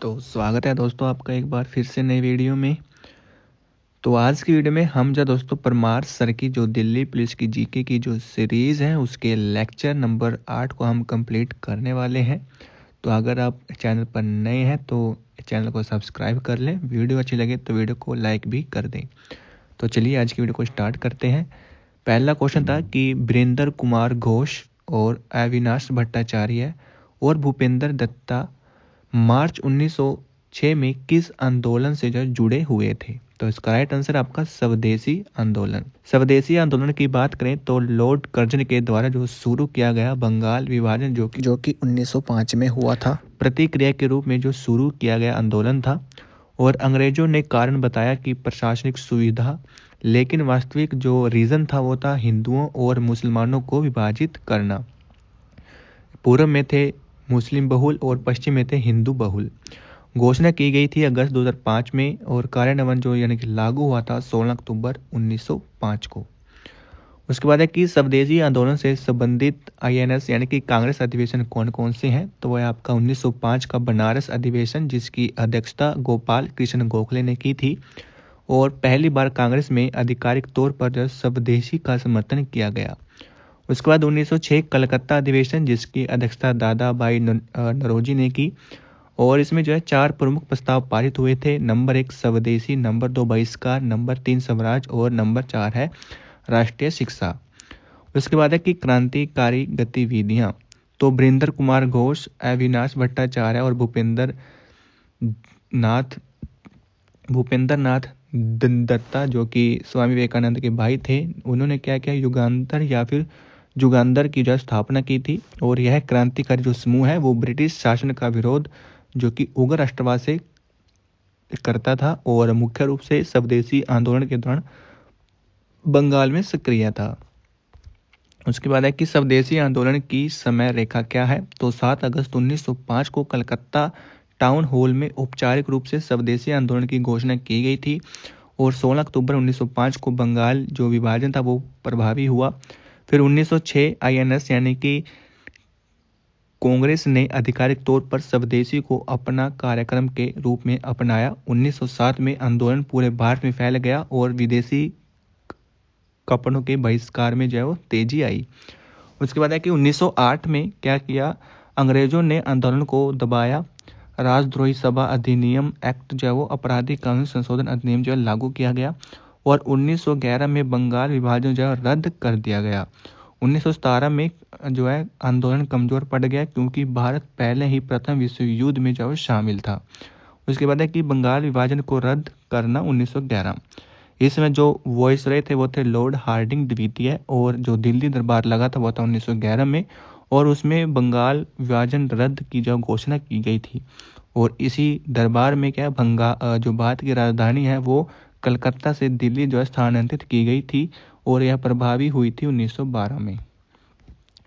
तो स्वागत है दोस्तों आपका एक बार फिर से नई वीडियो में। तो आज की वीडियो में हम जो दोस्तों परमार सर की जो दिल्ली पुलिस की जीके की जो सीरीज़ है उसके लेक्चर नंबर 8 को हम कंप्लीट करने वाले हैं। तो अगर आप चैनल पर नए हैं तो चैनल को सब्सक्राइब कर लें, वीडियो अच्छी लगे तो वीडियो को लाइक भी कर दें। तो चलिए आज की वीडियो को स्टार्ट करते हैं। पहला क्वेश्चन था कि वीरेंद्र कुमार घोष और अविनाश भट्टाचार्य और भूपेंद्र दत्ता मार्च 1906 में किस आंदोलन से जो जुड़े हुए थे। तो इसका राइट आंसर आपका स्वदेशी आंदोलन। स्वदेशी आंदोलन की बात करें तो लॉर्ड कर्जन के द्वारा जो शुरू किया गया बंगाल विभाजन जो कि 1905 में हुआ था, प्रतिक्रिया के रूप में जो शुरू किया गया आंदोलन था। और अंग्रेजों ने कारण बताया कि प्रशासनिक सुविधा, लेकिन वास्तविक जो रीज़न था वो था हिंदुओं और मुसलमानों को विभाजित करना। पूर्व में थे मुस्लिम बहुल और पश्चिम में थे हिंदू बहुल। घोषणा की गई थी अगस्त 2005 में और कार्यान्वयन जो यानी कि लागू हुआ था 16 अक्टूबर 1905 को। उसके बाद है कि स्वदेशी आंदोलन से संबंधित आईएनएस यानी कि कांग्रेस अधिवेशन कौन कौन से हैं। तो वह आपका 1905 का बनारस अधिवेशन जिसकी अध्यक्षता गोपाल कृष्ण गोखले ने की थी और पहली बार कांग्रेस में आधिकारिक तौर पर स्वदेशी का समर्थन किया गया। उसके बाद 1906 कलकत्ता अधिवेशन जिसकी अध्यक्षता दादा भाई नौरोजी ने की और इसमें जो है 4 प्रमुख प्रस्ताव पारित हुए थे। नंबर 1 स्वदेशी, नंबर 2 बहिष्कार, नंबर 3 स्वराज और नंबर 4 है राष्ट्रीय शिक्षा। उसके बाद है कि क्रांतिकारी गतिविधियां। तो वीरेंद्र कुमार घोष, अविनाश भट्टाचार्य और भूपेंद्र नाथ दत्ता जो कि स्वामी विवेकानंद के भाई थे, उन्होंने क्या किया, युगांतर या फिर जुगांदर की जो स्थापना की थी। और यह क्रांतिकारी जो समूह है वो ब्रिटिश शासन का विरोध जो कि उग्र राष्ट्रवाद से करता था और मुख्य रूप से स्वदेशी आंदोलन के दौरान बंगाल में सक्रिय था। उसके बाद है कि स्वदेशी आंदोलन की समय रेखा क्या है। तो 7 अगस्त 1905 को कलकत्ता टाउन हॉल में औपचारिक रूप से स्वदेशी आंदोलन की घोषणा की गई थी और 16 अक्टूबर 1905 को बंगाल जो विभाजन था वो प्रभावी हुआ। फिर 1906 आईएनएस यानी कि कांग्रेस ने आधिकारिक तौर पर स्वदेशी को अपना कार्यक्रम के रूप में अपनाया। 1907 में आंदोलन पूरे भारत में फैल गया और विदेशी कपड़ों के बहिष्कार में जो है वो तेजी आई। उसके बाद है कि 1908 में क्या किया, अंग्रेजों ने आंदोलन को दबाया। राजद्रोही सभा अधिनियम एक्ट जो है वो आपराधिक कानून संशोधन अधिनियम जो है लागू किया गया और 1911 में बंगाल विभाजन जो है रद्द कर दिया गया। 1917 में जो है आंदोलन कमजोर पड़ गया क्योंकि भारत पहले ही प्रथम विश्व युद्ध में जो है शामिल था। उसके बाद है कि बंगाल विभाजन को रद्द करना 1911। इसमें जो वॉइसरॉय थे वो थे लॉर्ड हार्डिंग द्वितीय और जो दिल्ली दरबार लगा था वो था 1911 में और उसमें बंगाल विभाजन रद्द की जो घोषणा की गई थी। और इसी दरबार में क्या जो भारत की राजधानी है वो कलकत्ता से दिल्ली जो है स्थानांतरित की गई थी और यह प्रभावी हुई थी 1912 में।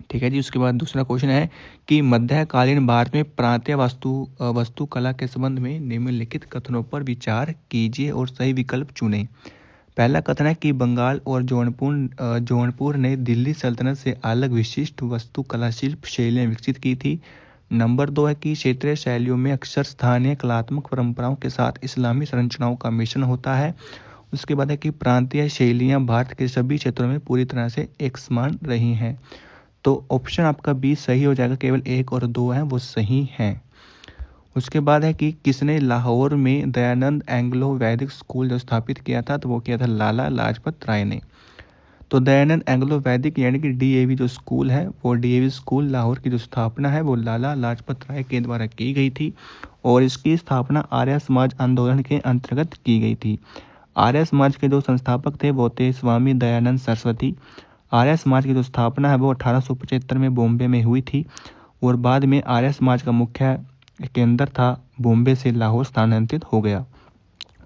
ठीक है जी। उसके बाद दूसरा क्वेश्चन है कि मध्यकालीन भारत में प्रांतीय वास्तुकला के संबंध में निम्नलिखित कथनों पर विचार कीजिए और सही विकल्प चुनें। पहला कथन है कि बंगाल और जौनपुर ने दिल्ली सल्तनत से अलग विशिष्ट वास्तुकला शिल्प शैलियाँ विकसित की थी। नंबर 2 है कि क्षेत्रीय शैलियों में अक्सर स्थानीय कलात्मक परंपराओं के साथ इस्लामी संरचनाओं का मिश्रण होता है। उसके बाद है कि प्रांतीय शैलियाँ भारत के सभी क्षेत्रों में पूरी तरह से एक समान रही हैं। तो ऑप्शन आपका बी सही हो जाएगा, केवल 1 और 2 हैं वो सही हैं। उसके बाद है कि किसने लाहौर में दयानंद एंग्लो वैदिक स्कूल जो स्थापित किया था, तो वो किया था लाला लाजपत राय ने। तो दयानंद एंग्लो वैदिक यानी कि डीएवी जो स्कूल है वो डीएवी स्कूल लाहौर की जो स्थापना है वो लाला लाजपत राय के द्वारा की गई थी और इसकी स्थापना आर्य समाज आंदोलन के अंतर्गत की गई थी। आर्य समाज के जो संस्थापक थे वो थे स्वामी दयानंद सरस्वती। आर्य समाज की जो स्थापना है वो 1875 में बॉम्बे में हुई थी और बाद में आर्य समाज का मुख्य केंद्र था बॉम्बे से लाहौर स्थानांतरित हो गया।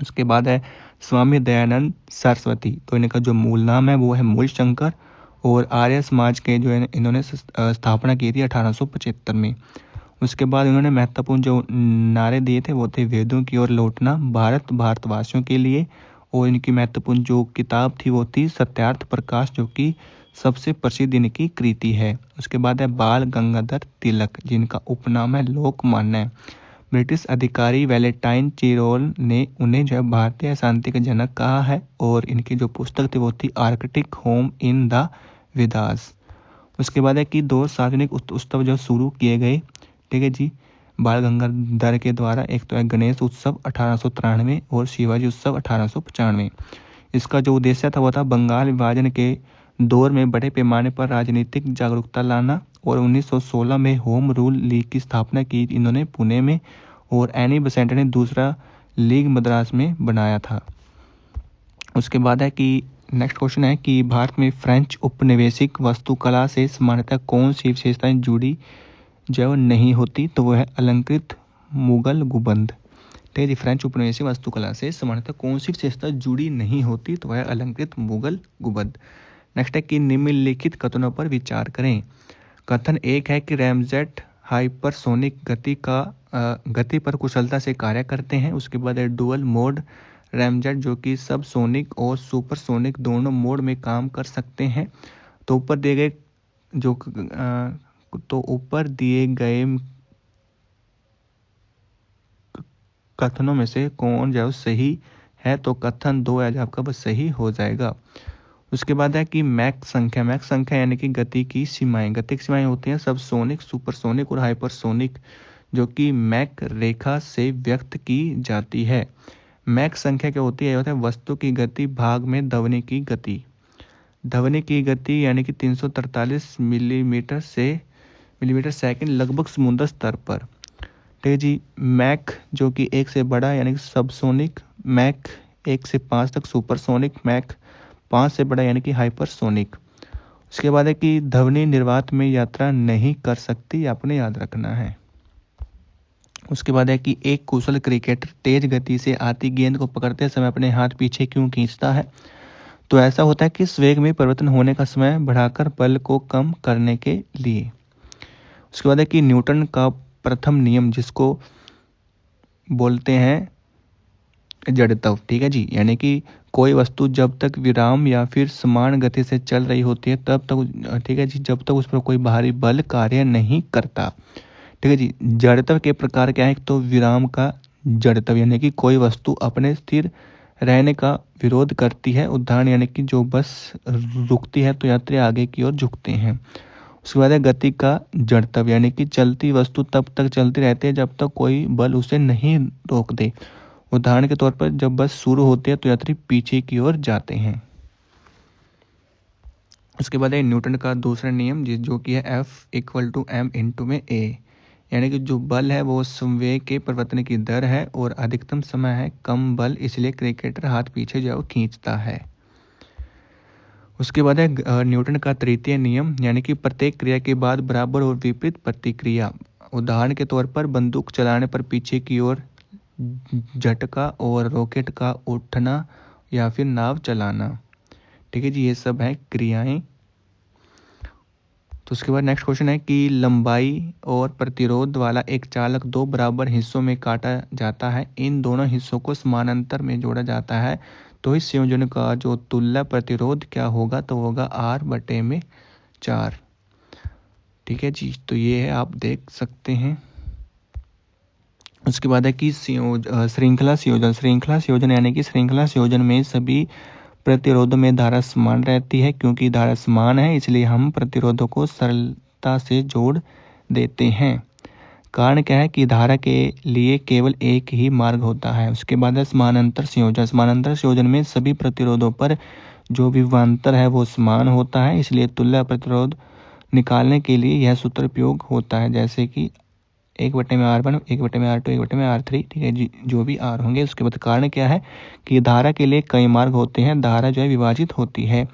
उसके बाद है स्वामी दयानंद सरस्वती। तो इनका जो मूल नाम है वो है मूल शंकर और आर्य समाज के जो है इन्होंने स्थापना की थी 1875 में। उसके बाद इन्होंने महत्वपूर्ण जो नारे दिए थे वो थे वेदों की ओर लौटना, भारतवासियों के लिए। और इनकी महत्वपूर्ण जो किताब थी वो थी सत्यार्थ प्रकाश जो कि सबसे प्रसिद्ध इनकी कृति है। उसके बाद है बाल गंगाधर तिलक जिनका उपनाम है लोकमान्य। ब्रिटिश अधिकारी वैलेंटाइन चिरोल ने उन्हें जो है भारतीय शांति का जनक कहा है, और इनकी जो पुस्तक थी वो थी आर्कटिक होम इन द विदास। उसके बाद है कि 2 सार्वजनिक उत्सव जो शुरू किए गए, ठीक है जी, बाल गंगाधर के द्वारा। एक तो है गणेश उत्सव 1893 और शिवाजी उत्सव 1895। इसका जो उद्देश्य था वो था बंगाल विभाजन के दौर में बड़े पैमाने पर राजनीतिक जागरूकता लाना, और 1916 में होम रूल लीग की स्थापना की इन्होंने पुणे में, और एनी बेसेंट ने दूसरा लीग मद्रास में बनाया था। उसके बाद है कि नेक्स्ट क्वेश्चन है कि भारत में फ्रेंच उपनिवेशिक वास्तुकला से सामान्यतः कौन सी विशेषताएं जुड़ी जो नहीं होती, तो वह है अलंकृत मुगल गुंबद। ठीक है जी, फ्रेंच उपनिवेशिक वास्तुकला से सामान्यतः कौन सी विशेषता जुड़ी नहीं होती, तो वह अलंकृत मुगल गुंबद। नेक्स्ट है कि निम्नलिखित कथनों पर विचार करें। कथन 1 है कि रैमजेट हाइपरसोनिक गति पर कुशलता से कार्य करते हैं। उसके बाद है डुअल मोड रैमजेट जो कि सब सोनिक और सुपरसोनिक दोनों मोड में काम कर सकते हैं। तो ऊपर दिए गए कथनों में से कौन जो सही है, तो कथन 2 है जो आपका बस सही हो जाएगा। उसके बाद है कि मैक संख्या यानी कि गति की सीमाएं होती हैं सब सोनिक, सुपरसोनिक और हाइपरसोनिक, जो कि मैक रेखा से व्यक्त की जाती है। मैक संख्या क्या होती है? होता है वस्तु की गति भाग में ध्वनि की गति यानी कि 343 मिलीमीटर सेकंड लगभग समुद्र स्तर पर। ठीक है जी। मैक जो कि 1 से बड़ा यानी कि सबसोनिक, मैक 1 से 5 तक सुपरसोनिक, मैक 5 से बड़ा यानी कि हाइपरसोनिक। उसके बाद है कि ध्वनि निर्वात में यात्रा नहीं कर सकती, आपने याद रखना है। उसके बाद है कि एक कुशल क्रिकेटर तेज गति से आती गेंद को पकड़ते समय अपने हाथ पीछे क्यों खींचता है? तो ऐसा होता है कि वेग में परिवर्तन होने का समय बढ़ाकर बल को कम करने के लिए। उसके बाद है कि न्यूटन का प्रथम नियम जिसको बोलते हैं जड़त्व। ठीक है जी, यानी कि कोई वस्तु जब तक विराम या फिर समान गति से चल रही होती है तब तक, ठीक है जी, जब तक उस पर कोई बाहरी बल कार्य नहीं करता। ठीक है जी। जड़त्व के प्रकार क्या है? तो विराम का जड़त्व यानी कि कोई वस्तु अपने स्थिर रहने का विरोध करती है। उदाहरण यानी कि जो बस रुकती है तो यात्री आगे की ओर झुकते हैं। उसके बाद है गति का जड़त्व यानी कि चलती वस्तु तब तक चलती रहती है जब तक कोई बल उसे नहीं रोक दे। उदाहरण के तौर पर जब बस शुरू होती है तो यात्री पीछे की ओर जाते हैं। उसके बाद है न्यूटन का दूसरा नियम जो कि है F=m/a, यानी कि जो बल है वो संवेग के परिवर्तन की दर है और अधिकतम समय है कम बल, इसलिए क्रिकेटर हाथ पीछे जो खींचता है। उसके बाद है न्यूटन का तृतीय नियम यानी कि प्रत्येक क्रिया के बाद बराबर और विपरीत प्रतिक्रिया। उदाहरण के तौर पर बंदूक चलाने पर पीछे की ओर झटका और रॉकेट का उठना या फिर नाव चलाना। ठीक है जी, ये सब है क्रियाएं। तो उसके बाद नेक्स्ट क्वेश्चन है कि लंबाई और प्रतिरोध वाला एक चालक 2 बराबर हिस्सों में काटा जाता है। इन दोनों हिस्सों को समानांतर में जोड़ा जाता है, तो इस संयोजन का जो तुल्य प्रतिरोध क्या होगा? तो होगा R/4। ठीक है जी, तो ये है, आप देख सकते हैं। उसके बाद है कि श्रृंखला संयोजन यानी कि श्रृंखला संयोजन में सभी प्रतिरोधों में धारा समान रहती है। क्योंकि धारा समान है इसलिए हम प्रतिरोधों को सरलता से जोड़ देते हैं। कारण क्या है कि धारा के लिए केवल एक ही मार्ग होता है। उसके बाद है समानांतर संयोजन में सभी प्रतिरोधों पर जो विभवांतर है वो समान होता है, इसलिए तुल्य प्रतिरोध निकालने के लिए यह सूत्र उपयोग होता है, जैसे कि 1/R1, 1/R2, 1/R3। ठीक है जी, जो भी R होंगे। उसके बाद कारण क्या है कि धारा के लिए कई मार्ग होते हैं, धारा जो है विभाजित होती है।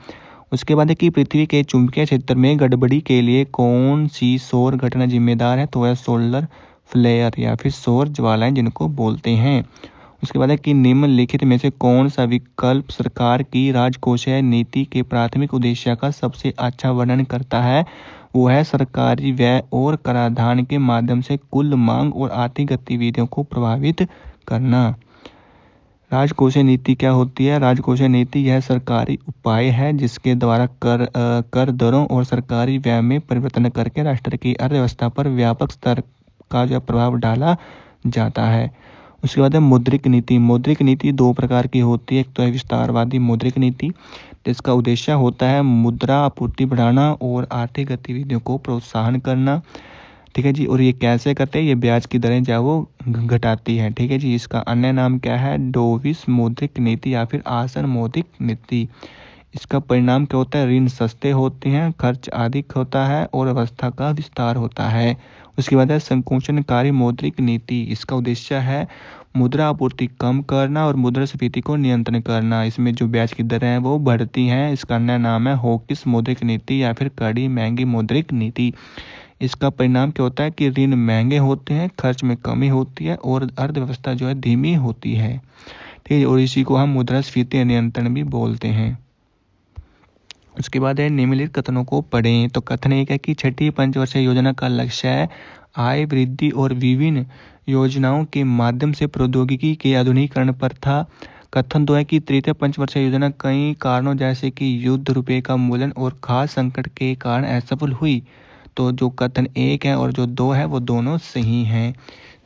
उसके बाद है कि पृथ्वी के चुंबकीय क्षेत्र में गड़बड़ी के लिए कौन सी सौर घटना जिम्मेदार है? तो वह सोलर फ्लेयर या फिर सौर ज्वालाएं जिनको बोलते हैं। उसके बाद है कि निम्नलिखित में से कौन सा विकल्प सरकार की राजकोषीय नीति के प्राथमिक उद्देश्य का सबसे अच्छा वर्णन करता है? वो है सरकारी व्यय और कराधान के माध्यम से कुल मांग और आर्थिक गतिविधियों को प्रभावित करना। राजकोषीय नीति क्या होती है? राजकोषीय नीति यह सरकारी उपाय है जिसके द्वारा कर दरों और सरकारी व्यय में परिवर्तन करके राष्ट्र की अर्थव्यवस्था पर व्यापक स्तर का जो प्रभाव डाला जाता है। उसके बाद है मौद्रिक नीति। मौद्रिक नीति दो प्रकार की होती है। एक तो है विस्तारवादी मौद्रिक नीति, जिसका उद्देश्य होता है मुद्रा आपूर्ति बढ़ाना और आर्थिक गतिविधियों को प्रोत्साहन करना। ठीक है जी। और ये कैसे करते हैं, ये ब्याज की दरें जो है वो घटाती है। ठीक है जी। इसका अन्य नाम क्या है, डोविस मौद्रिक नीति या फिर आसन मौद्रिक नीति। इसका परिणाम क्या होता है, ऋण सस्ते होते हैं, खर्च अधिक होता है और अवस्था का विस्तार होता है। उसके बाद है संकोचनकारी मौद्रिक नीति। इसका उद्देश्य है मुद्रा आपूर्ति कम करना और मुद्रास्फीति को नियंत्रण करना। इसमें जो ब्याज की दरें हैं वो बढ़ती हैं। इसका अन्य नाम है हॉकिस मौद्रिक नीति या फिर कड़ी महंगी मौद्रिक नीति। इसका परिणाम क्या होता है कि ऋण महंगे होते हैं, खर्च में कमी होती है और अर्थव्यवस्था जो है धीमी होती है। ठीक है। और इसी को हम मुद्रास्फीति नियंत्रण भी बोलते हैं। उसके बाद है निम्नलिखित कथनों को पढ़ें। तो कथन एक है कि छठी पंचवर्षीय योजना का लक्ष्य है आय वृद्धि और विभिन्न योजनाओं के माध्यम से प्रौद्योगिकी के आधुनिकीकरण पर था। कथन दो है कि तृतीय पंचवर्षीय योजना कई कारणों जैसे कि युद्ध, रुपये का मूल्य और खाद्य संकट के कारण असफल हुई। तो जो कथन एक है और जो दो है वो दोनों सही हैं।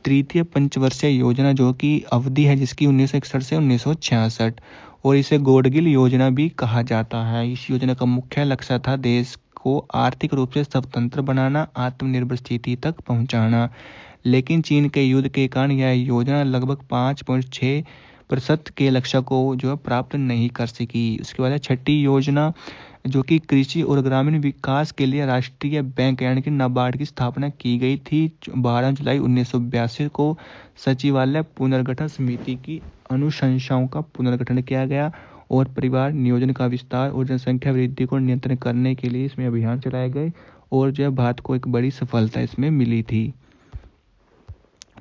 तृतीय पंचवर्षीय योजना जो कि अवधि है जिसकी 1961 से 1966 और इसे गॉडगिल योजना भी कहा जाता है। इस योजना का मुख्य लक्ष्य था देश को आर्थिक रूप से स्वतंत्र बनाना, आत्मनिर्भर स्थिति तक पहुंचाना। लेकिन चीन के युद्ध के कारण यह योजना लगभग 5.6% के लक्ष्य को जो है प्राप्त नहीं कर सकी। उसके बाद छठी योजना जो कि कृषि और ग्रामीण विकास के लिए राष्ट्रीय बैंक यानी कि नाबार्ड की स्थापना की गई थी। 12 जुलाई 1982 को सचिवालय पुनर्गठन समिति की अनुशंसाओं का पुनर्गठन किया गया और परिवार नियोजन का विस्तार और जनसंख्या वृद्धि को नियंत्रण करने के लिए इसमें अभियान चलाए गए और जो है भारत को एक बड़ी सफलता इसमें मिली थी।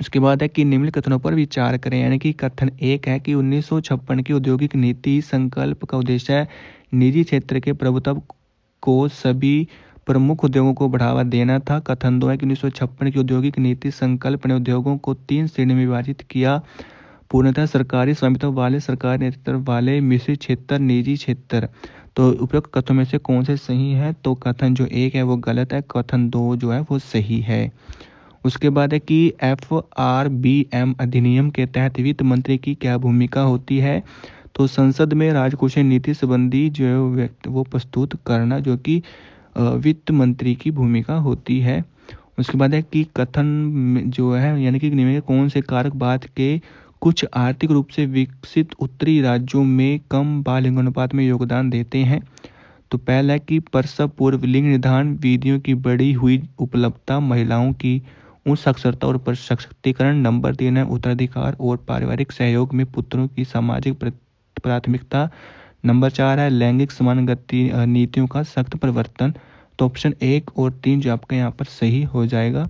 उसके बाद है कि निम्न कथनों पर विचार करें। यानी कि कथन एक है कि 1956 की औद्योगिक नीति संकल्प का उद्देश्य है निजी क्षेत्र के प्रभुत्व को सभी प्रमुख उद्योगों को बढ़ावा देना था। कथन दो है कि 1956 की औद्योगिक नीति संकल्प ने उद्योगों को 3 श्रेणी में विभाजित किया, पूर्णतः सरकारी स्वामित्व वाले, सरकारी नेतृत्व वाले, मिश्रित क्षेत्र, निजी क्षेत्र। तो उपयुक्त कथनों में से कौन से सही है, तो कथन जो एक है वो गलत है, कथन दो जो है वो सही है। उसके बाद है कि FRBM अधिनियम के तहत वित्त मंत्री की क्या भूमिका होती है, तो संसद में राजकोषीय नीति संबंधी जो वो प्रस्तुत करना जो कि वित्त मंत्री की भूमिका होती है। उसके बाद है कि कथन जो है यानी कि निम्न में कौन से कारक भारत के कुछ आर्थिक रूप से विकसित उत्तरी राज्यों में कम बाल लिंगानुपात में योगदान देते हैं। तो पहला है कि प्रसव पूर्व लिंग निर्धारण विधियों की बढ़ी हुई उपलब्धता, महिलाओं की उच्च साक्षरता और सशक्तिकरण। नंबर 3 है उत्तराधिकार और पारिवारिक सहयोग में पुत्रों की सामाजिक प्राथमिकता। नंबर 4 है लैंगिक समान गति नीतियों का सख्त प्रवर्तन। तो ऑप्शन 1 और 3 जो आपका यहाँ पर सही हो जाएगा।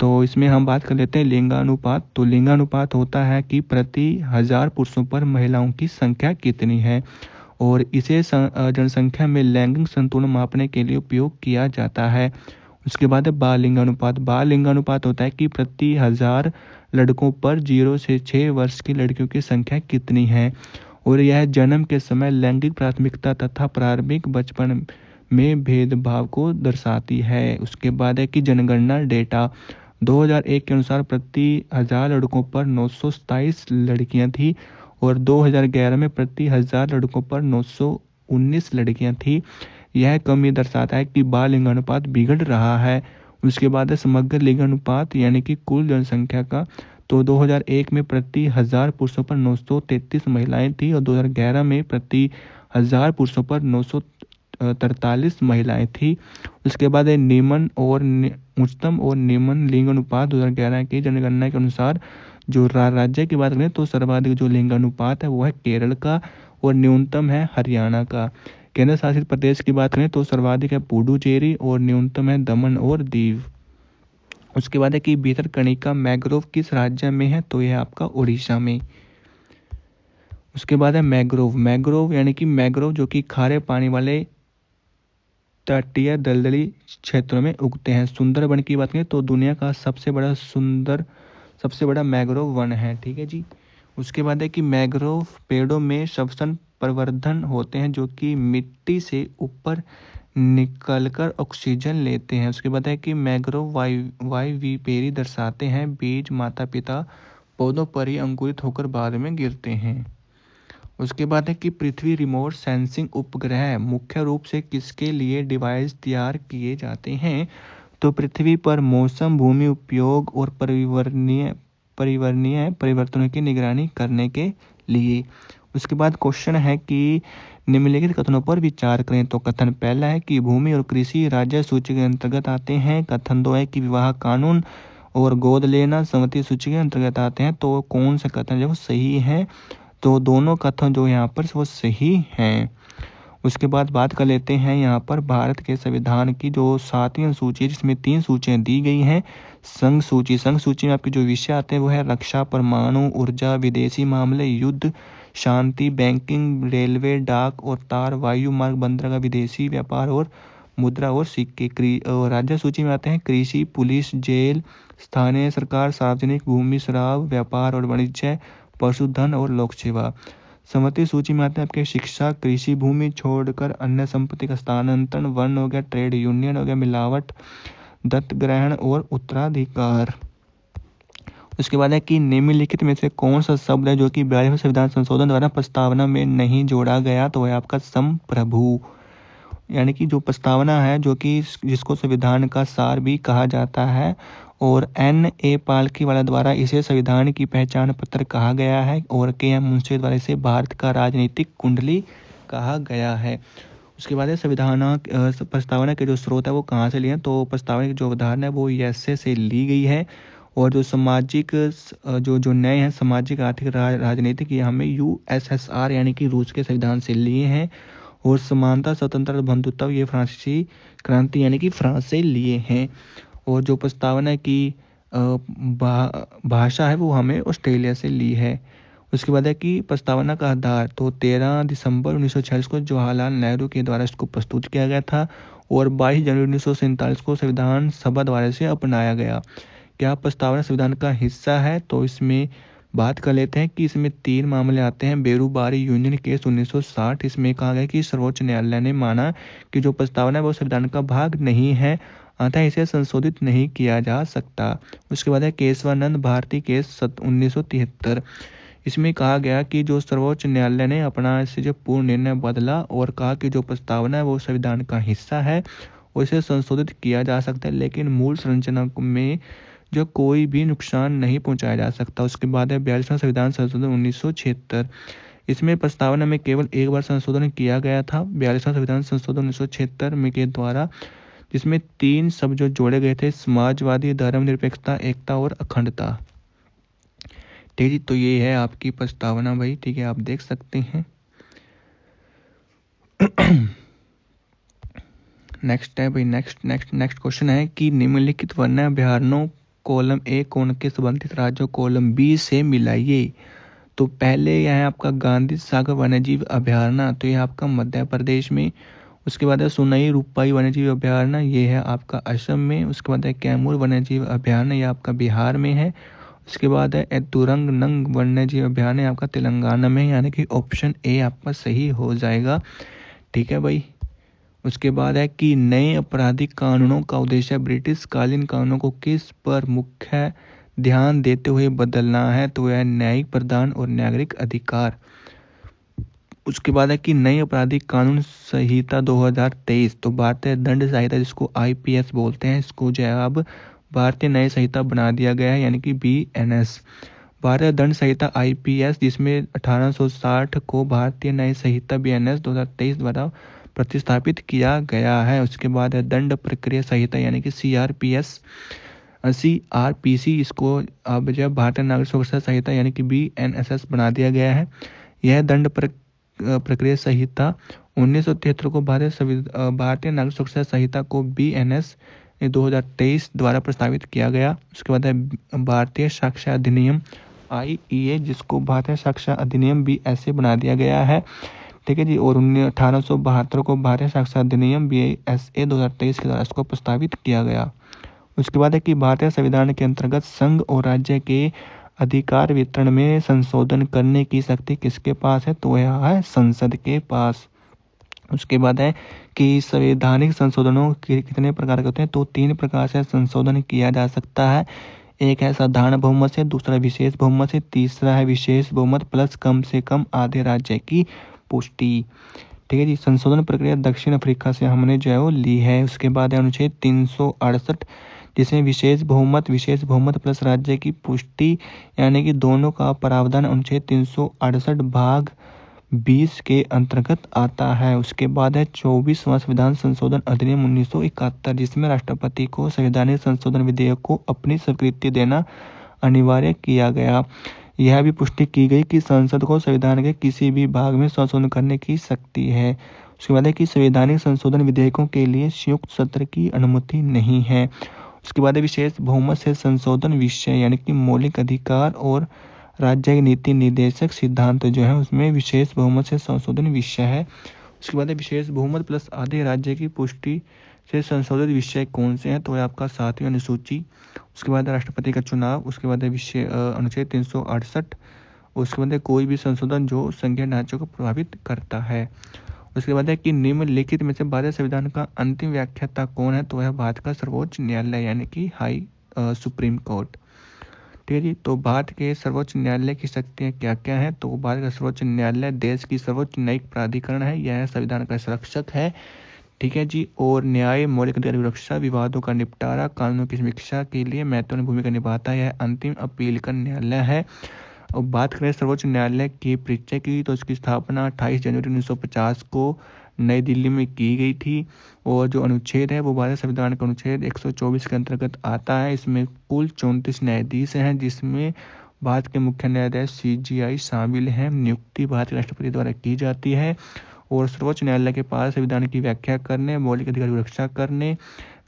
तो इसमें हम बात कर लेते हैं लिंगानुपात। तो लिंगानुपात होता है कि प्रति 1000 पुरुषों पर महिलाओं की संख्या कितनी है और इसे जनसंख्या में लैंगिक संतुलन मापने के लिए उपयोग किया जाता है। उसके बाद है बाल लिंगानुपात। बाल लिंगानुपात होता है कि प्रति 1000 लड़कों पर 0 से 6 वर्ष की लड़कियों की संख्या कितनी है और यह जन्म के समय लैंगिक प्राथमिकता तथा प्रारंभिक बचपन में भेदभाव को दर्शाती है। उसके बाद है कि जनगणना डेटा 2001 के अनुसार प्रति 1000 लड़कों पर 927 लड़कियां थी और 2011 में प्रति 1000 लड़कों पर 919 लड़कियां थी। यह कमी दर्शाता है कि बाल लिंगानुपात बिगड़ रहा है। उसके बाद है समग्र लिंगानुपात यानी कि कुल जनसंख्या का। तो 2001 में प्रति 1000 पुरुषों पर 933 महिलाएं थी और 2011 में प्रति 1000 पुरुषों पर 943 महिलाएं थी। उसके बाद है निम्न और उच्चतम और निम्न लिंगानुपात 2011 की जनगणना के अनुसार। जो राज्य की बात करें तो सर्वाधिक जो लिंगानुपात है वो है केरल का और न्यूनतम है हरियाणा का। केंद्र शासित प्रदेश की बात करें तो सर्वाधिक है पुडुचेरी और न्यूनतम है दमन और दीव। उसके बाद है कि भितरकनिका मैंग्रोव किस राज्य में है, तो यह आपका उड़ीसा में। उसके बाद है मैंग्रोव। मैंग्रोव यानी कि मैंग्रोव जो कि खारे पानी वाले तटीय दलदली क्षेत्रों में उगते हैं। सुंदरबन की बात करें तो दुनिया का सबसे बड़ा मैंग्रोव वन है। ठीक है जी। उसके बाद है कि मैंग्रोव पेड़ों में श्वसन प्रवर्धन होते हैं जो कि मिट्टी से ऊपर निकलकर ऑक्सीजन लेते हैं। उसके बाद है कि मैंग्रोव वाइविपेरी दर्शाते हैं बीज माता पिता पौधों पर ही अंकुरित होकर बाद में गिरते हैं। उसके बाद है कि पृथ्वी रिमोट सेंसिंग उपग्रह मुख्य रूप से किसके लिए डिवाइस तैयार किए जाते हैं? तो पृथ्वी पर मौसम, भूमि उपयोग और परिवर्तनीय परिवर्तनों की निगरानी करने के लिए। उसके बाद क्वेश्चन है कि निम्नलिखित कथनों पर विचार करें। तो कथन पहला है कि भूमि और कृषि राज्य सूची के अंतर्गत आते हैं। कथन दो है कि विवाह कानून और गोद लेना संवती सूची के अंतर्गत आते हैं। तो कौन सा कथन जो सही है? तो दोनों कथन जो यहाँ पर वो सही हैं। उसके बाद बात कर लेते हैं यहाँ पर भारत के संविधान की जो 7वीं अनुसूची है, जिसमें 3 सूचियाँ दी गई हैं। संघ सूची में आपके जो विषय आते हैं वो है रक्षा, परमाणु ऊर्जा, विदेशी मामले, युद्ध, शांति, बैंकिंग, रेलवे, डाक और तार, वायु मार्ग, बंदरगाह, विदेशी व्यापार और मुद्रा और सिक्के। राज्य सूची में आते हैं कृषि, पुलिस, जेल, स्थानीय सरकार, सार्वजनिक भूमि, शराब, व्यापार और वाणिज्य, पशुधन और लोक सेवा। संवती सूची में आते हैं आपके शिक्षा, कृषि, भूमि छोड़कर अन्य संपत्ति का स्थानांतरण, वन हो गया, ट्रेड यूनियन हो गया, मिलावट, दत्तक ग्रहण और उत्तराधिकार। उसके बाद है कि निम्नलिखित में से कौन सा शब्द है जो कि 42वें संविधान संशोधन द्वारा प्रस्तावना में नहीं जोड़ा गया? तो है आपका संप्रभु, यानी कि जो प्रस्तावना है जो कि जिसको संविधान का सार भी कहा जाता है, और N.A. पालकीवाला द्वारा इसे संविधान की पहचान पत्र कहा गया है और K.M. मुंशी द्वारा इसे भारत का राजनीतिक कुंडली कहा गया है। उसके बाद संविधान प्रस्तावना के जो स्रोत है वो कहाँ से लिए? तो प्रस्तावना की जो उदाहरण है वो USA से ली गई है, और जो सामाजिक जो नए हैं सामाजिक आर्थिक राजनीतिक ये हमें USSR यानी कि रूस के संविधान से लिए हैं, और समानता, स्वतंत्रता, बंधुत्व ये फ्रांसीसी क्रांति यानी कि फ्रांस से लिए हैं। और जो प्रस्तावना की भाषा है वो हमें ऑस्ट्रेलिया से ली है। उसके बाद है कि प्रस्तावना का आधार, तो 13 दिसंबर 1946 को जवाहरलाल नेहरू के द्वारा इसको प्रस्तुत किया गया था, और 22 जनवरी 1947 को संविधान सभा द्वारा इसे अपनाया गया। क्या प्रस्तावना संविधान का हिस्सा है? तो इसमें बात कर लेते हैं कि इसमें 3 मामले आते हैं। बेरूबारी यूनियन केस 1960, इसमें कहा गया कि सर्वोच्च न्यायालय ने माना कि जो प्रस्तावना है वो संविधान का भाग नहीं है, अतः इसे संशोधित नहीं किया जा सकता। उसके बाद है केशवानंद भारती केस 1973, इसमें कहा गया कि जो सर्वोच्च न्यायालय ने अपना इससे जो पूर्ण निर्णय बदला और कहा कि जो प्रस्तावना है वो संविधान का हिस्सा है और इसे संशोधित किया जा सकता है, लेकिन मूल संरचना में जो कोई भी नुकसान नहीं पहुंचाया जा सकता। उसके बाद है 42वां संविधान संशोधन 1976, इसमें प्रस्तावना में केवल एक बार संशोधन किया गया था, 42वां संविधान संशोधन 1976 में के द्वारा, जिसमें 3 शब्द जो जोड़े गए थे, समाजवादी, धर्मनिरपेक्षता, एकता और अखंडता। ठीक है, तो ये है आपकी प्रस्तावना भाई। ठीक है, आप देख सकते हैं। नेक्स्ट है भाई, नेक्स्ट क्वेश्चन है कि निम्नलिखित वन्य अभयारण्यों कॉलम ए कौन के संबंधित राज्यों कॉलम बी से मिलाइए। तो पहले यह है आपका गांधी सागर वन्यजीव अभयारण्य, तो यह आपका मध्य प्रदेश में। उसके बाद है सुनई रूपाई वन्यजीव अभयारण्य, ये है आपका असम में। उसके बाद है कैमूर वन्यजीव अभयारण्य, ये आपका बिहार में है। उसके बाद है एतुरंग नंग वन्यजीव अभयारण्य, आपका तेलंगाना में, यानी कि ऑप्शन ए आपका सही हो जाएगा। ठीक है भाई। उसके बाद है कि नए आपराधिक कानूनों का उद्देश्य ब्रिटिश कालीन कानूनों को किस पर मुख्य ध्यान देते हुए बदलना है? तो यह न्यायिक प्रदान और नागरिक अधिकार। उसके बाद है कि नई आपराधिक कानून संहिता 2023, तो भारतीय दंड संहिता जिसको IPS बोलते हैं, इसको जो है अब भारतीय न्याय संहिता बना दिया गया है, यानी कि BNS। भारतीय दंड संहिता IPS जिसमें 1860 को भारतीय न्याय संहिता BNS 2023 द्वारा प्रतिस्थापित किया गया है। उसके बाद है दंड प्रक्रिया संहिता यानी कि CRPC, इसको अब जब भारतीय नागरिक सुरक्षा संहिता यानी कि BNSS बना दिया गया है। यह दंड प्रक्रिया संहिता 1973 को भारतीय नागरिक सुरक्षा संहिता को BNS 2023 द्वारा प्रस्तावित किया गया। उसके बाद है भारतीय साक्ष्य अधिनियम IEA, जिसको भारतीय साक्ष्य अधिनियम भी ऐसे बना दिया गया है। ठीक है जी। और 1872 को भारतीय साक्ष्य अधिनियम BSA 2023 के द्वारा इसको प्रस्तावित किया गया। उसके बाद है कि भारतीय संविधान के अंतर्गत संघ और राज्य के अधिकार वितरण में संशोधन करने की शक्ति किसके पास है? तो यह है संसद के पास। उसके बाद है कि संवैधानिक संशोधनों के कितने प्रकार के होते हैं, तो 3 प्रकार से संशोधन किया जा सकता है। एक है साधारण बहुमत से, दूसरा विशेष बहुमत से, तीसरा है विशेष बहुमत प्लस कम से कम आधे राज्य की पुष्टि। ठीक है जी। संशोधन प्रक्रिया दक्षिण अफ्रीका से हमने जो है वो ली है। उसके बाद है अनुच्छेद 368, जिसमें विशेष बहुमत प्लस राज्य की पुष्टि यानी कि दोनों का प्रावधान अनुच्छेद 368 भाग 20 के अंतर्गत आता है। उसके बाद है 24वां संविधान संशोधन अधिनियम 1971, जिसमें राष्ट्रपति को संवैधानिक संशोधन विधेयक को अपनी स्वीकृति देना अनिवार्य किया गया। यह भी पुष्टि की गई कि संसद को संविधान के किसी भी भाग में संशोधन करने की शक्ति है। उसके बाद है कि संवैधानिक संशोधन विधेयकों के लिए संयुक्त सत्र की अनुमति नहीं है। उसके बाद है विशेष बहुमत से संशोधन विषय यानी कि मौलिक अधिकार और राज्य नीति निर्देशक सिद्धांत जो है उसमें विशेष बहुमत से संशोधन विषय है। उसके बाद है विशेष बहुमत प्लस आधे राज्य की पुष्टि से संशोधित विषय कौन से हैं, तो है आपका 7वीं अनुसूची। उसके बाद राष्ट्रपति का चुनाव। उसके बाद है विषय अनुच्छेद 368। उसके बाद है कोई भी संशोधन जो संघीय ढांचे को प्रभावित करता है। उसके बाद है कि निम्नलिखित में से भारतीय संविधान का अंतिम व्याख्याता कौन है, तो वह भारत का सर्वोच्च न्यायालय यानी कि सुप्रीम कोर्ट। ठीक है जी। तो भारत के सर्वोच्च न्यायालय की शक्तियाँ क्या क्या हैं, तो भारत का सर्वोच्च न्यायालय देश की सर्वोच्च न्यायिक प्राधिकरण है। यह संविधान का संरक्षक है। ठीक है जी। और न्याय, मौलिक अधिकार की रक्षा, विवादों का निपटारा, कानूनों की समीक्षा के लिए महत्वपूर्ण भूमिका निभाता है। यह अंतिम अपील का न्यायालय है। और बात करें सर्वोच्च न्यायालय के परिचय की, तो इसकी स्थापना 28 जनवरी 1950 को नई दिल्ली में की गई थी। और जो अनुच्छेद है वो भारत संविधान का अनुच्छेद 124 के अंतर्गत आता है। इसमें कुल 34 न्यायाधीश हैं, जिसमें भारत के मुख्य न्यायाधीश CJI शामिल हैं। नियुक्ति भारत के राष्ट्रपति द्वारा की जाती है। और सर्वोच्च न्यायालय के पास संविधान की व्याख्या करने, मौलिक अधिकार की रक्षा करने,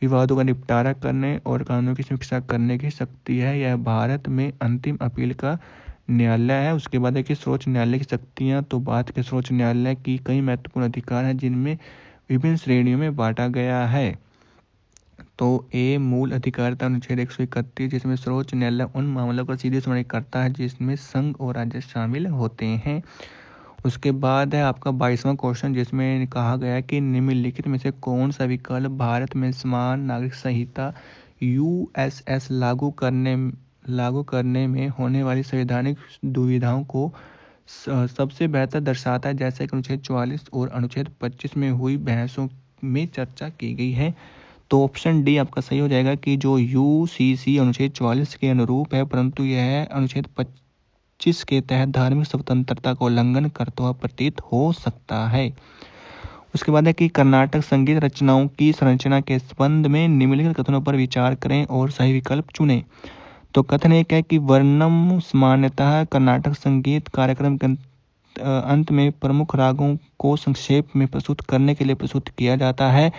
विवादों का निपटारा करने और कानूनों की समीक्षा करने की शक्ति है। यह भारत में अंतिम अपील का न्यायालय है। उसके बाद है कि सर्वोच्च न्यायालय की शक्तियाँ, तो भारत के सर्वोच्च न्यायालय की कई महत्वपूर्ण अधिकार हैं जिनमें विभिन्न श्रेणियों में बांटा गया है। तो ए मूल अधिकारिता अनुच्छेद 131, जिसमें सर्वोच्च न्यायालय उन मामलों का सीधे सुनवाई करता है जिसमें संघ और राज्य शामिल होते हैं। उसके बाद है आपका 22वां क्वेश्चन, जिसमें कहा गया है कि निम्नलिखित में से कौन सा विकल्प भारत में समान नागरिक संहिता USS लागू करने में होने वाली संवैधानिक दुविधाओं को सबसे बेहतर दर्शाता है, जैसे कि अनुच्छेद 44 और अनुच्छेद 25 में हुई बहसों में चर्चा की गई है। तो ऑप्शन डी आपका सही हो जाएगा कि जो UCC अनुच्छेद 44 के अनुरूप है, परंतु यह अनुच्छेद 25 के तहत धार्मिक स्वतंत्रता का उल्लंघन करता हुआ प्रतीत हो सकता है। उसके बाद है कि कर्नाटक संगीत रचनाओं की संरचना के संबंध में निम्नलिखित कथनों पर विचार करें और सही विकल्प चुनें। तो कथन एक है कि वर्णम सामान्यतः कर्नाटक संगीत कार्यक्रम के अंत में प्रमुख रागों को संक्षेप में प्रस्तुत करने के लिए प्रस्तुत किया जाता है।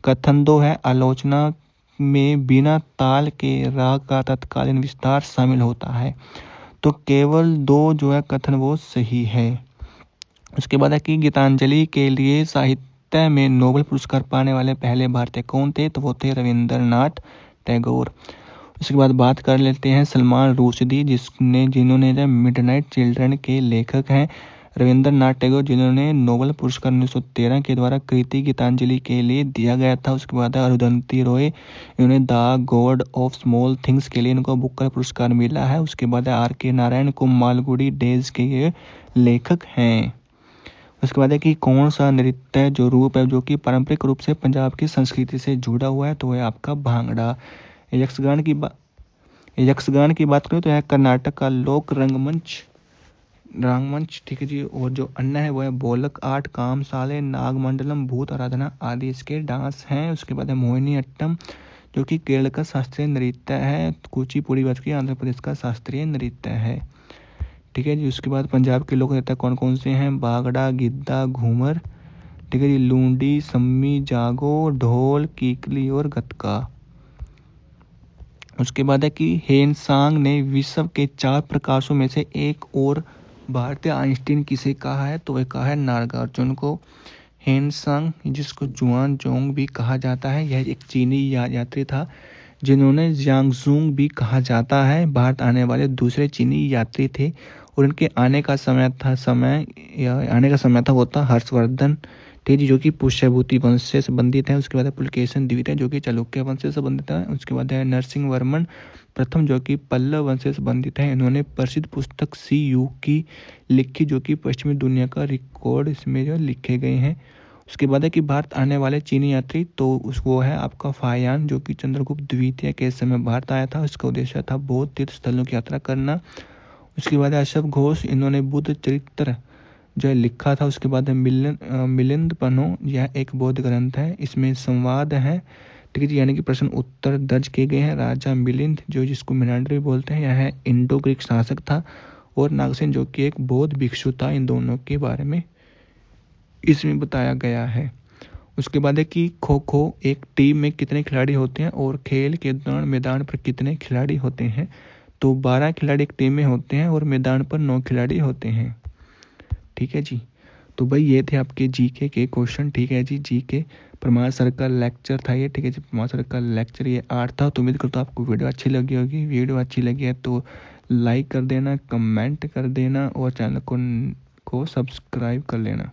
कथन 2 है आलोचना में बिना ताल के राग का तत्कालीन विस्तार शामिल होता है। तो केवल 2 जो है कथन वो सही है। उसके बाद है कि गीतांजलि के लिए साहित्य में नोबेल पुरस्कार पाने वाले पहले भारतीय कौन थे, तो वो थे रविंद्रनाथ टैगोर। उसके बाद बात कर लेते हैं सलमान रुश्दी, जिन्होंने मिडनाइट चिल्ड्रन के लेखक हैं। रविंद्रनाथ टैगोर, जिन्होंने नोबेल पुरस्कार 1913 के द्वारा कृति गीतांजलि के लिए दिया गया था। उसके बाद अरुंधति रॉय, इन्होंने the God of small things के लिए इनको बुकर पुरस्कार मिला है। उसके बाद RK नारायण को मालगुडी डेज के ये लेखक हैं। उसके बाद है कि कौन सा नृत्य जो रूप है जो कि पारंपरिक रूप से पंजाब की संस्कृति से जुड़ा हुआ है, तो है आपका भांगड़ा। यक्षगान की बात करें तो यह कर्नाटक का लोक रंगमंच। ठीक है जी। और जो अन्य है वो है बोलक आर्ट, कामसाले, नागमंडलम, भूत आराधना आदि इसके डांस हैं। उसके बाद है मोहिनी अट्टम, जो कि केरल का शास्त्रीय नृत्य है। कुचिपुड़ी बात की आंध्र प्रदेश का शास्त्रीय नृत्य है। ठीक है जी। उसके बाद पंजाब के लोक नृत्य कौन कौन से हैं, भांगड़ा, गिद्धा, घूमर, ठीक है जी, लूंडी, सम्मी, जागो, ढोल, कीकली और गतका। उसके बाद है कि हेनसांग ने विश्व के 4 प्रकाशों में से एक और भारतीय आइंस्टीन किसे कहा है, तो वह कहा है नागार्जुन को। हेनसांग, जिसको जुआन जोंग भी कहा जाता है, यह एक चीनी यात्री था जिन्होंने जियांगजुंग भी कहा जाता है। भारत आने वाले दूसरे चीनी यात्री थे और इनके आने का समय था वो था हर्षवर्धन। ठीक है जी, जो कि पुष्यभूति वंश से संबंधित है। उसके बाद है पुलकेशन द्वितीय जो कि चालुक्य वंश से संबंधित है। उसके बाद है नरसिंह वर्मन प्रथम जो कि पल्लव वंश से संबंधित है। इन्होंने प्रसिद्ध पुस्तक CU की लिखी जो कि पश्चिमी दुनिया का रिकॉर्ड इसमें जो लिखे गए हैं। उसके बाद है कि भारत आने वाले चीनी यात्री तो वो है आपका फायान जो कि चंद्रगुप्त द्वितीय के समय भारत आया था। उसका उद्देश्य था बौद्ध तीर्थ स्थलों की यात्रा करना। उसके बाद है अशोक घोष, इन्होंने बुद्ध चरित्र जो है लिखा था। उसके बाद है मिलिंद पन्नो, यह एक बौद्ध ग्रंथ है, इसमें संवाद है, ठीक है जी, यानी कि प्रश्न उत्तर दर्ज किए गए हैं। राजा मिलिंद जो जिसको मिनांडर भी बोलते हैं, यह इंडो ग्रीक शासक था। और नागसेन जो कि एक बौद्ध भिक्षु था। इन दोनों के बारे में इसमें बताया गया है। उसके बाद है कि खो खो एक टीम में कितने खिलाड़ी होते हैं और खेल के दौरान मैदान पर कितने खिलाड़ी होते हैं। तो 12 खिलाड़ी एक टीम में होते हैं और मैदान पर 9 खिलाड़ी होते हैं। ठीक है जी, तो भाई ये थे आपके जीके के क्वेश्चन। ठीक है जी, जीके परमार सर का लेक्चर था ये। ठीक है जी, परमार सर का लेक्चर ये 8 था। तो उम्मीद करता हूँ आपको वीडियो अच्छी लगी होगी। वीडियो अच्छी लगी है तो लाइक कर देना, कमेंट कर देना और चैनल को सब्सक्राइब कर लेना।